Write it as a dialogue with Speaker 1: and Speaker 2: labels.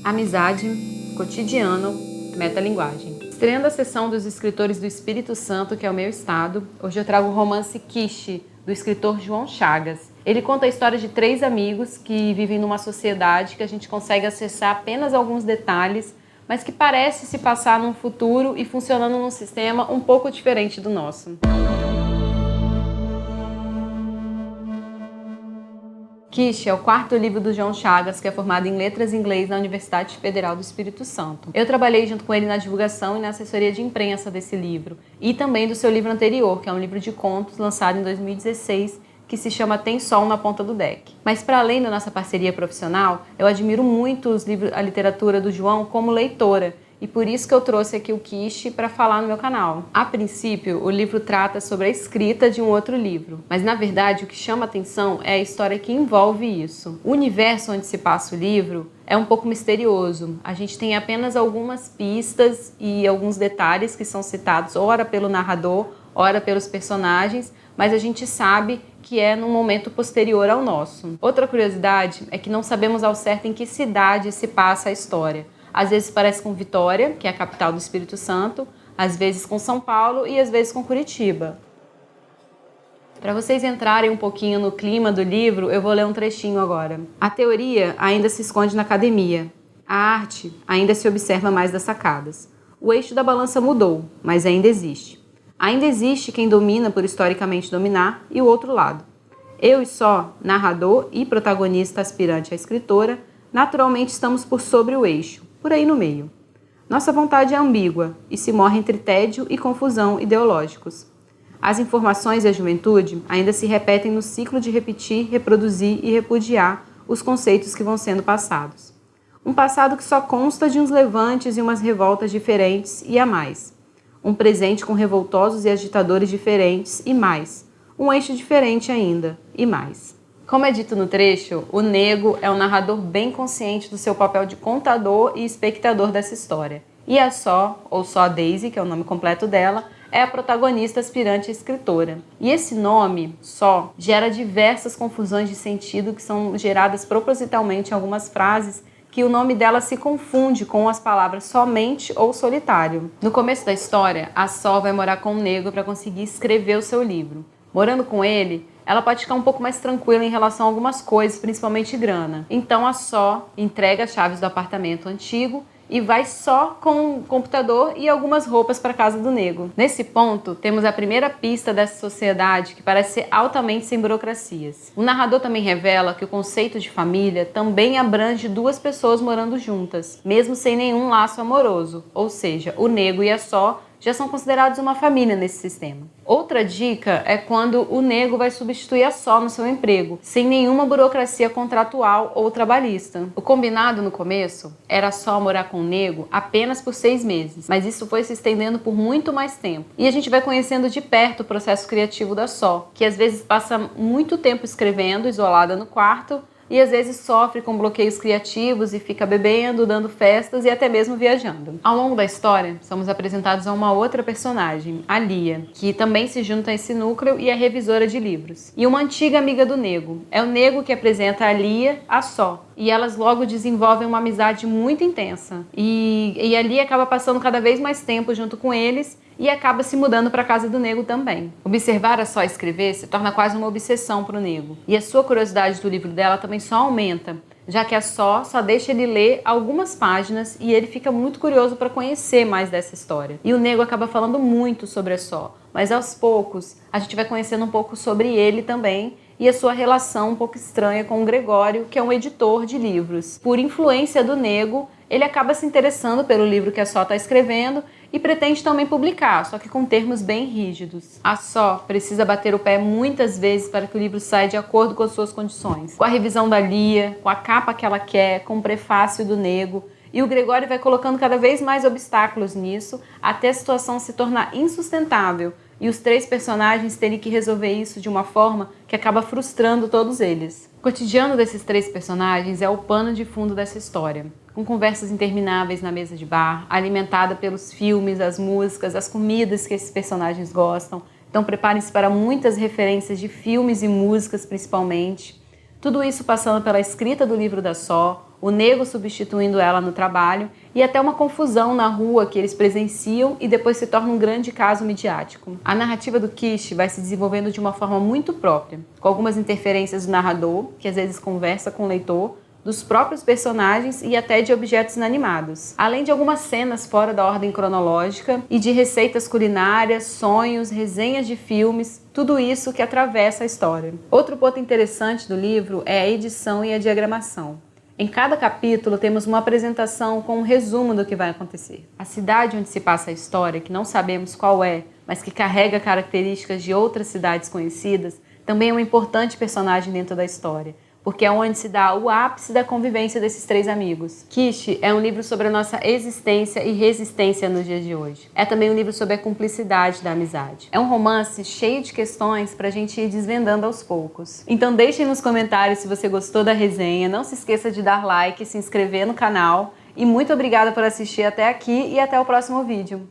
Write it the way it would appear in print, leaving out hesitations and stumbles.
Speaker 1: Amizade, cotidiano, metalinguagem. Estreando a sessão dos escritores do Espírito Santo, que é o meu estado, hoje eu trago o romance Quiche, do escritor João Chagas. Ele conta a história de 3 amigos que vivem numa sociedade que a gente consegue acessar apenas alguns detalhes, mas que parece se passar num futuro e funcionando num sistema um pouco diferente do nosso. Quiche é o 4º livro do João Chagas, que é formado em Letras em Inglês na Universidade Federal do Espírito Santo. Eu trabalhei junto com ele na divulgação e na assessoria de imprensa desse livro, e também do seu livro anterior, que é um livro de contos lançado em 2016, que se chama Tem Sol na Ponta do Deck. Mas para além da nossa parceria profissional, eu admiro muito a literatura do João como leitora, e por isso que eu trouxe aqui o Quiche para falar no meu canal. A princípio, o livro trata sobre a escrita de um outro livro, mas na verdade o que chama atenção é a história que envolve isso. O universo onde se passa o livro é um pouco misterioso. A gente tem apenas algumas pistas e alguns detalhes que são citados ora pelo narrador, ora pelos personagens, mas a gente sabe que é num momento posterior ao nosso. Outra curiosidade é que não sabemos ao certo em que cidade se passa a história. Às vezes parece com Vitória, que é a capital do Espírito Santo, às vezes com São Paulo e às vezes com Curitiba. Para vocês entrarem um pouquinho no clima do livro, eu vou ler um trechinho agora. A teoria ainda se esconde na academia. A arte ainda se observa mais das sacadas. O eixo da balança mudou, mas ainda existe. Ainda existe quem domina por historicamente dominar e o outro lado. Eu e só, narrador e protagonista aspirante à escritora, naturalmente estamos por sobre o eixo, por aí no meio. Nossa vontade é ambígua e se morre entre tédio e confusão ideológicos. As informações e a juventude ainda se repetem no ciclo de repetir, reproduzir e repudiar os conceitos que vão sendo passados. Um passado que só consta de uns levantes e umas revoltas diferentes e a mais. Um presente com revoltosos e agitadores diferentes e mais. Um eixo diferente ainda e mais. Como é dito no trecho, o Nego é um narrador bem consciente do seu papel de contador e espectador dessa história. E a Só, ou Só Daisy, que é o nome completo dela, é a protagonista aspirante à escritora. E esse nome, Só, gera diversas confusões de sentido que são geradas propositalmente em algumas frases que o nome dela se confunde com as palavras somente ou solitário. No começo da história, a Só vai morar com o Nego para conseguir escrever o seu livro. Morando com ele, ela pode ficar um pouco mais tranquila em relação a algumas coisas, principalmente grana. Então a Só entrega as chaves do apartamento antigo e vai só com o computador e algumas roupas para casa do Nego. Nesse ponto, temos a primeira pista dessa sociedade que parece ser altamente sem burocracias. O narrador também revela que o conceito de família também abrange 2 pessoas morando juntas, mesmo sem nenhum laço amoroso, ou seja, o Nego e a Só já são considerados uma família nesse sistema. Outra dica é quando o Nego vai substituir a Só no seu emprego, sem nenhuma burocracia contratual ou trabalhista. O combinado no começo era Só morar com o Nego apenas por 6 meses, mas isso foi se estendendo por muito mais tempo. E a gente vai conhecendo de perto o processo criativo da Só, que às vezes passa muito tempo escrevendo, isolada no quarto, e às vezes sofre com bloqueios criativos e fica bebendo, dando festas e até mesmo viajando. Ao longo da história, somos apresentados a uma outra personagem, a Lia, que também se junta a esse núcleo e é revisora de livros. E uma antiga amiga do Nego. É o Nego que apresenta a Lia a Só. E elas logo desenvolvem uma amizade muito intensa. E a Lia acaba passando cada vez mais tempo junto com eles e acaba se mudando para a casa do Nego também. Observar a Só escrever se torna quase uma obsessão para o Nego. E a sua curiosidade do livro dela também só aumenta, já que a Só deixa ele ler algumas páginas e ele fica muito curioso para conhecer mais dessa história. E o Nego acaba falando muito sobre a Só, mas aos poucos a gente vai conhecendo um pouco sobre ele também e a sua relação um pouco estranha com o Gregório, que é um editor de livros. Por influência do Nego, ele acaba se interessando pelo livro que a Só está escrevendo e pretende também publicar, só que com termos bem rígidos. A Só precisa bater o pé muitas vezes para que o livro saia de acordo com as suas condições. Com a revisão da Lia, com a capa que ela quer, com o prefácio do Nego. E o Gregório vai colocando cada vez mais obstáculos nisso, até a situação se tornar insustentável e os 3 personagens terem que resolver isso de uma forma que acaba frustrando todos eles. O cotidiano desses 3 personagens é o pano de fundo dessa história, com conversas intermináveis na mesa de bar, alimentada pelos filmes, as músicas, as comidas que esses personagens gostam. Então preparem-se para muitas referências de filmes e músicas principalmente. Tudo isso passando pela escrita do livro da Só, o nego substituindo ela no trabalho e até uma confusão na rua que eles presenciam e depois se torna um grande caso midiático. A narrativa do Kish vai se desenvolvendo de uma forma muito própria, com algumas interferências do narrador, que às vezes conversa com o leitor, dos próprios personagens e até de objetos inanimados, além de algumas cenas fora da ordem cronológica e de receitas culinárias, sonhos, resenhas de filmes, tudo isso que atravessa a história. Outro ponto interessante do livro é a edição e a diagramação. Em cada capítulo temos uma apresentação com um resumo do que vai acontecer. A cidade onde se passa a história, que não sabemos qual é, mas que carrega características de outras cidades conhecidas, também é um importante personagem dentro da história, porque é onde se dá o ápice da convivência desses três amigos. Kish é um livro sobre a nossa existência e resistência nos dias de hoje. É também um livro sobre a cumplicidade da amizade. É um romance cheio de questões para a gente ir desvendando aos poucos. Então deixem nos comentários se você gostou da resenha, não se esqueça de dar like, se inscrever no canal e muito obrigada por assistir até aqui e até o próximo vídeo.